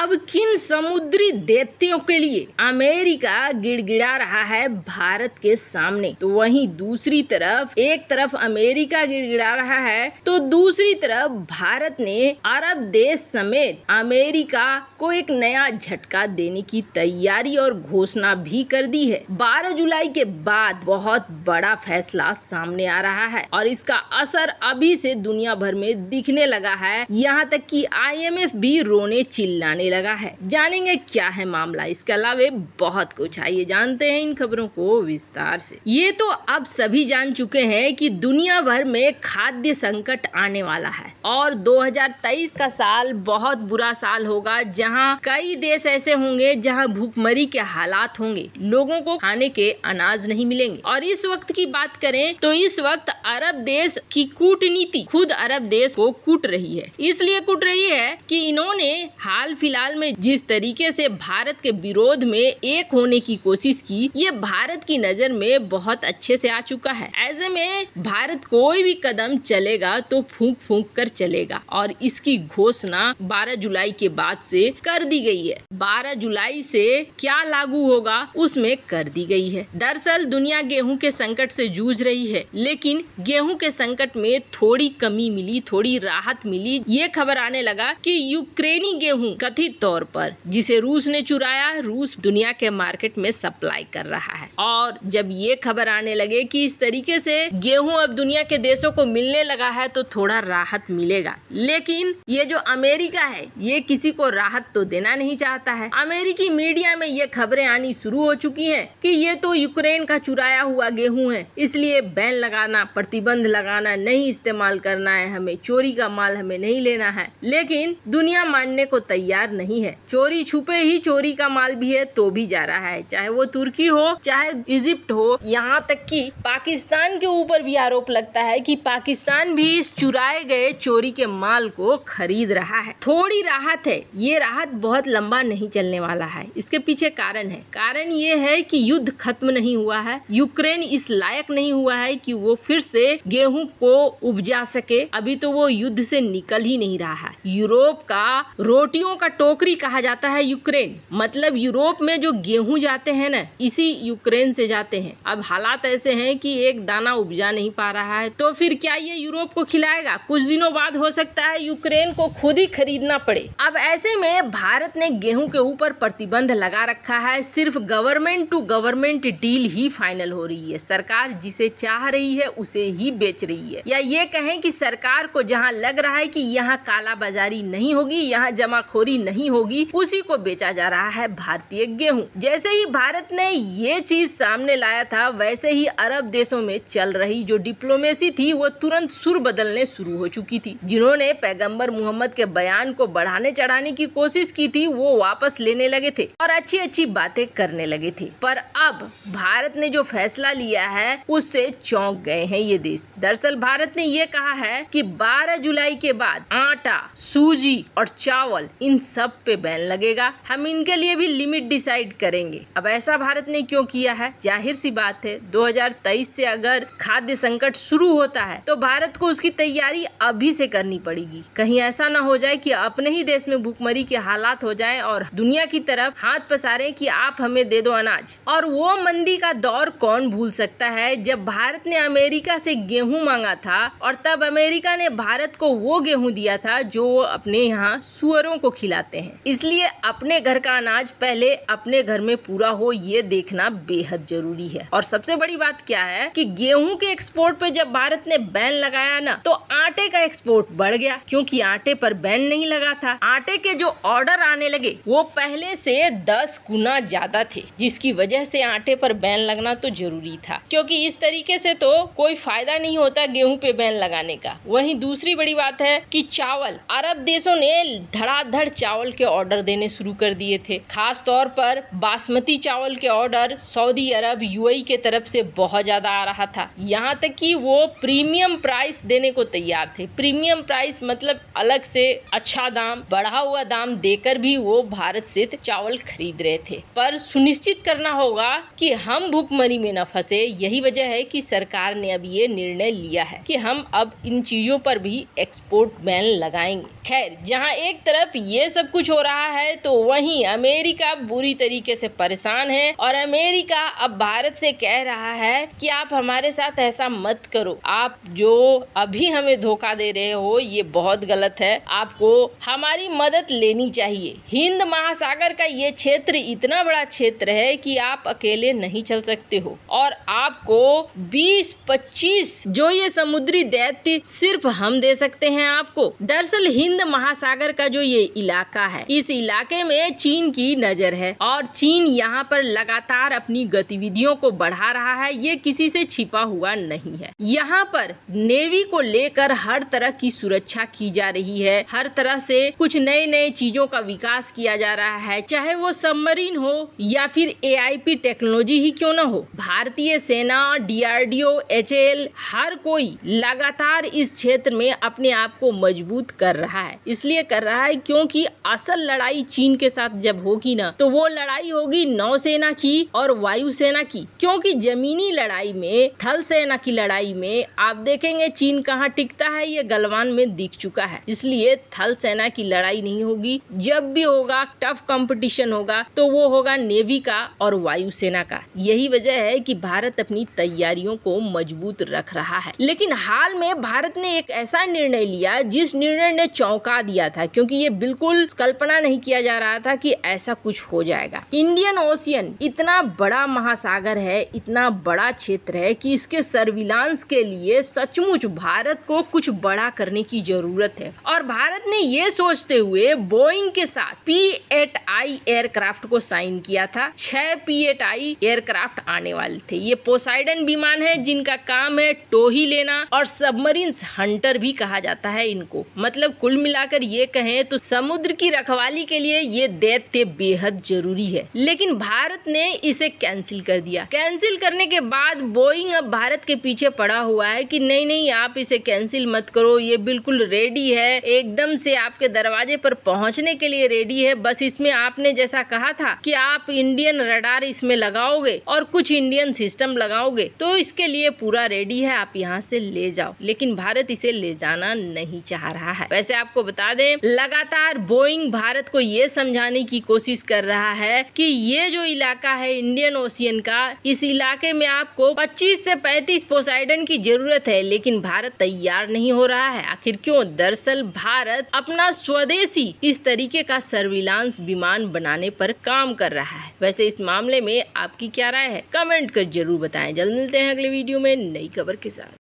अब किन समुद्री दैत्यों के लिए अमेरिका गिड़गिड़ा रहा है भारत के सामने, तो वहीं दूसरी तरफ एक तरफ अमेरिका गिड़गिड़ा रहा है तो दूसरी तरफ भारत ने अरब देश समेत अमेरिका को एक नया झटका देने की तैयारी और घोषणा भी कर दी है। 12 जुलाई के बाद बहुत बड़ा फैसला सामने आ रहा है और इसका असर अभी से दुनिया भर में दिखने लगा है। यहाँ तक कि IMF भी रोने चिल्लाने लगा है। जानेंगे क्या है मामला, इसके अलावा बहुत कुछ। आइए जानते हैं इन खबरों को विस्तार से। ये तो अब सभी जान चुके हैं कि दुनिया भर में खाद्य संकट आने वाला है और 2023 का साल बहुत बुरा साल होगा, जहां कई देश ऐसे होंगे जहां भूखमरी के हालात होंगे, लोगों को खाने के अनाज नहीं मिलेंगे। और इस वक्त की बात करें तो इस वक्त अरब देश की कूटनीति खुद अरब देश को कूट रही है। इसलिए कूट रही है कि इन्होंने हाल फिलहाल में जिस तरीके से भारत के विरोध में एक होने की कोशिश की, ये भारत की नजर में बहुत अच्छे से आ चुका है। ऐसे में भारत कोई भी कदम चलेगा तो फूंक फूंक कर चलेगा और इसकी घोषणा 12 जुलाई के बाद से कर दी गई है। 12 जुलाई से क्या लागू होगा उसमें कर दी गई है। दरअसल दुनिया गेहूं के संकट से जूझ रही है, लेकिन गेहूं के संकट में थोड़ी कमी मिली, थोड़ी राहत मिली। ये खबर आने लगा कि यूक्रेनी गेहूं कथित तौर पर, जिसे रूस ने चुराया, रूस दुनिया के मार्केट में सप्लाई कर रहा है। और जब ये खबर आने लगे कि इस तरीके से गेहूं अब दुनिया के देशों को मिलने लगा है तो थोड़ा राहत मिलेगा। लेकिन ये जो अमेरिका है ये किसी को राहत तो देना नहीं चाहता है। अमेरिकी मीडिया में ये खबरें आनी शुरू हो चुकी हैं कि ये तो यूक्रेन का चुराया हुआ गेहूं है, इसलिए बैन लगाना, प्रतिबंध लगाना, नहीं इस्तेमाल करना है, हमें चोरी का माल हमें नहीं लेना है। लेकिन दुनिया मानने को तैयार नहीं है। चोरी छुपे ही चोरी का माल भी है तो भी जा रहा है, चाहे वो तुर्की हो चाहे इजिप्ट हो। यहाँ तक कि पाकिस्तान के ऊपर भी आरोप लगता है कि पाकिस्तान भी इस चुराए गए चोरी के माल को खरीद रहा है। थोड़ी राहत है, ये राहत बहुत लंबा नहीं चलने वाला है। इसके पीछे कारण है। कारण ये है कि युद्ध खत्म नहीं हुआ है। यूक्रेन इस लायक नहीं हुआ है कि वो फिर से गेहूं को उपजा सके। अभी तो वो युद्ध से निकल ही नहीं रहा है। यूरोप का रोटियों का टोकरी कहा जाता है यूक्रेन, मतलब यूरोप में जो गेहूं जाते हैं ना, इसी यूक्रेन से जाते हैं। अब हालात ऐसे हैं कि एक दाना उपजा नहीं पा रहा है, तो फिर क्या ये यूरोप को खिलाएगा? कुछ दिनों बाद हो सकता है यूक्रेन को खुद ही खरीदना पड़े। अब ऐसे में भारत ने गेहूं के ऊपर प्रतिबंध लगा रखा है। सिर्फ गवर्नमेंट टू गवर्नमेंट डील ही फाइनल हो रही है। सरकार जिसे चाह रही है उसे ही बेच रही है, या ये कहें कि सरकार को जहां लग रहा है कि यहाँ काला बाजारी नहीं होगी, यहाँ जमाखोरी नहीं होगी, उसी को बेचा जा रहा है भारतीय गेहूं। जैसे ही भारत ने ये चीज सामने लाया था, वैसे ही अरब देशों में चल रही जो डिप्लोमेसी थी वो तुरंत सुर बदलने शुरू हो चुकी थी। जिन्होंने पैगंबर मोहम्मद के बयान को बढ़ाने चढ़ाने की कोशिश की थी वो वापस लेने लगे थे और अच्छी अच्छी बातें करने लगे थे। पर अब भारत ने जो फैसला लिया है उससे चौंक गए हैं ये देश। दरअसल भारत ने ये कहा है कि 12 जुलाई के बाद आटा, सूजी और चावल इन सब पे बैन लगेगा। हम इनके लिए भी लिमिट डिसाइड करेंगे। अब ऐसा भारत ने क्यों किया है? जाहिर सी बात है, 2023 से अगर खाद्य संकट शुरू होता है तो भारत को उसकी तैयारी अभी से करनी पड़ेगी। कहीं ऐसा ना हो जाए कि अपने ही देश में भूखमरी के हालात हो जाएं और दुनिया की तरफ हाथ पसारे कि आप हमें दे दो अनाज। और वो मंदी का दौर कौन भूल सकता है जब भारत ने अमेरिका से गेहूं मांगा था और तब अमेरिका ने भारत को वो गेहूं दिया था जो वो अपने यहाँ सुअरों को खिलाते हैं। इसलिए अपने घर का अनाज पहले अपने घर में पूरा हो, ये देखना बेहद जरूरी है। और सबसे बड़ी बात क्या है कि गेहूं के एक्सपोर्ट पे जब भारत ने बैन लगाया ना, तो आटे का एक्सपोर्ट बढ़ गया, क्योंकि आटे पर बैन नहीं लगा था। आटे के जो ऑर्डर आने लगे वो पहले से 10 गुना ज्यादा थे, जिसकी वजह से आटे पर बैन लगना तो जरूरी था, क्योंकि इस तरीके से तो कोई फायदा नहीं होता गेहूं पे बैन लगाने का। वहीं दूसरी बड़ी बात है कि चावल, अरब देशों ने धड़ाधड़ चावल के ऑर्डर देने शुरू कर दिए थे। खास तौर पर बासमती चावल के ऑर्डर सऊदी अरब, यूएई के तरफ से बहुत ज्यादा आ रहा था। यहाँ तक कि वो प्रीमियम प्राइस देने को तैयार थे। प्रीमियम प्राइस मतलब अलग से अच्छा दाम, बढ़ा हुआ दाम देकर भी वो भारत से चावल खरीद रहे थे। पर सुनिश्चित करना होगा कि हम भूखमरी में न फंसे। यही वजह है कि सरकार ने अब ये निर्णय लिया है कि हम अब इन चीजों पर भी एक्सपोर्ट बैन लगाएंगे। खैर, जहां एक तरफ ये सब कुछ हो रहा है तो वहीं अमेरिका बुरी तरीके से परेशान है और अमेरिका अब भारत से कह रहा है कि आप हमारे साथ ऐसा मत करो, आप जो अभी हमें धोखा दे रहे हो ये बहुत गलत है, आपको हमारी मदद लेनी चाहिए। हिंद महासागर का ये क्षेत्र इतना बड़ा क्षेत्र है कि आप अकेले नहीं चल सकते हो और आपको 20-25 जो ये समुद्री दैत्य सिर्फ हम दे सकते हैं आपको। दरअसल हिंद महासागर का जो ये इलाका है, इस इलाके में चीन की नजर है और चीन यहाँ पर लगातार अपनी गतिविधियों को बढ़ा रहा है, ये किसी से छिपा हुआ नहीं है। यहाँ पर नेवी को लेकर हर तरह की सुरक्षा की जा रही है, हर तरह से कुछ नए नए चीजों का विकास किया जा रहा है, चाहे वो सबमरीन हो या फिर AIP टेक्नोलॉजी ही क्यों ना हो। भारतीय सेना, DRDO, HAL हर कोई लगातार इस क्षेत्र में अपने आप को मजबूत कर रहा है। इसलिए कर रहा है क्योंकि असल लड़ाई चीन के साथ जब होगी ना तो वो लड़ाई होगी नौसेना की और वायुसेना की, क्योंकि जमीनी लड़ाई में, थल सेना की लड़ाई में आप देखेंगे चीन कहाँ टिकता है, ये गलवान में दिख चुका है। इसलिए थल सेना की लड़ाई नहीं होगी, जब भी होगा टफ कंपटीशन होगा तो वो होगा नेवी का और वायुसेना का। यही वजह है कि भारत अपनी तैयारियों को मजबूत रख रहा है। लेकिन हाल में भारत ने एक ऐसा निर्णय लिया जिस निर्णय ने चौंका दिया था, क्योंकि ये बिल्कुल कल्पना नहीं किया जा रहा था कि ऐसा कुछ हो जाएगा। इंडियन ओशियन इतना बड़ा महासागर है, इतना बड़ा क्षेत्र है कि इसके सर्विलांस के लिए सचमुच भारत को कुछ बड़ा करने की जरूरत है और भारत ने ये सोचते हुए बोइंग के साथ P-8I एयरक्राफ्ट को साइन किया था। 6 P-8I एयरक्राफ्ट आने वाले थे। ये पोसाइडन विमान है जिनका काम है टोही लेना और सबमरीन हंटर भी कहा जाता है इनको। मतलब कुल मिलाकर ये कहें तो समुद्र की रखवाली के लिए ये दैत्य बेहद जरूरी है। लेकिन भारत ने इसे कैंसिल कर दिया। कैंसिल करने के बाद बोइंग अब भारत के पीछे पड़ा हुआ है कि नहीं नहीं आप इसे कैंसिल मत करो, ये बिल्कुल रेडी है, एकदम से आपके दरवाजे पर पहुंचने के लिए रेडी है। बस इसमें आपने जैसा कहा था कि आप इंडियन रडार इसमें लगाओगे और कुछ इंडियन सिस्टम लगाओगे तो इसके लिए पूरा रेडी है, आप यहाँ से ले जाओ। लेकिन भारत इसे ले जाना नहीं चाह रहा है। वैसे आपको बता दें लगातार बोइंग भारत को ये समझाने की कोशिश कर रहा है कि ये जो इलाका है इंडियन ओशियन का, इस इलाके में आपको 25 से 35 पोसाइडन की जरूरत है, लेकिन भारत तैयार नहीं हो रहा है। आखिर क्यों? दरअसल भारत अपना स्वदेशी इस तरीके का सर्विलांस विमान बनाने पर काम कर रहा है। वैसे इस मामले में आपकी क्या राय है? कमेंट कर जरूर बताएं। जल्द मिलते हैं अगले वीडियो में नई खबर के साथ।